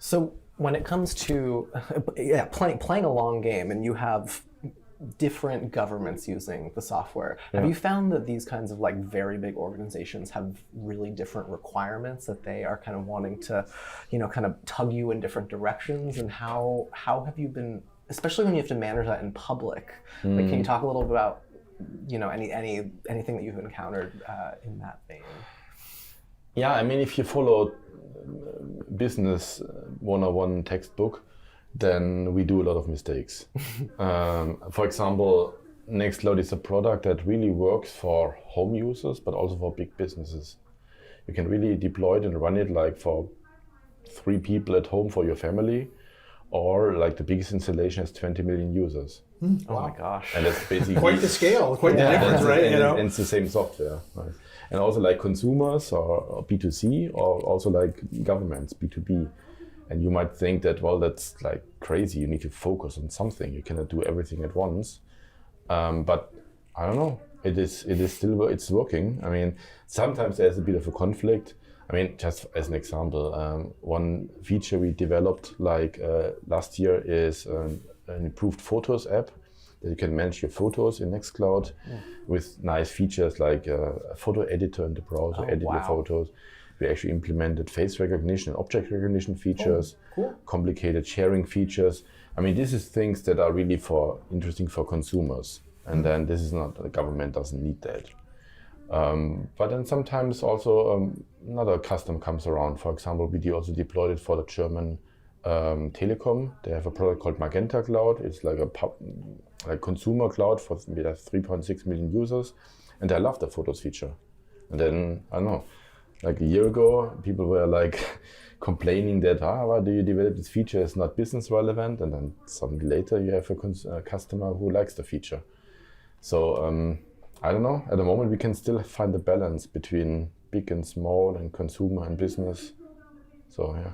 So when it comes to playing a long game, and you have different governments using the software, have you found that these kinds of like very big organizations have really different requirements that they are kind of wanting to, kind of tug you in different directions? And how have you been, especially when you have to manage that in public? Like, can you talk a little about, anything that you've encountered in that vein? Yeah, I mean, if you follow business 101 textbook, then we do a lot of mistakes. For example, Nextcloud is a product that really works for home users, but also for big businesses. You can really deploy it and run it like for 3 people at home for your family, or like the biggest installation has 20 million users. Oh my gosh. And that's basically quite the scale, quite the difference, right? And it's the same software, right? And also like consumers or B2C, or also like governments, B2B. And you might think that, well, that's like crazy. You need to focus on something. You cannot do everything at once. But I don't know. It is still, it's working. I mean, sometimes there's a bit of a conflict. I mean, just as an example, one feature we developed like last year is an improved Photos app that you can manage your photos in Nextcloud with nice features like a photo editor in the browser, edit your photos. We actually implemented face recognition and object recognition features, complicated sharing features. I mean, this is things that are really interesting for consumers. And then this is not, the government doesn't need that. But then sometimes also another custom comes around. For example, we also deployed it for the German telecom. They have a product called Magenta Cloud. It's like a consumer cloud for 3.6 million users. And I love the photos feature. And then, I don't know, like a year ago, people were like complaining that, why do you develop this feature? It's not business relevant. And then suddenly later you have a customer who likes the feature. So I don't know, at the moment we can still find the balance between big and small and consumer and business. So yeah.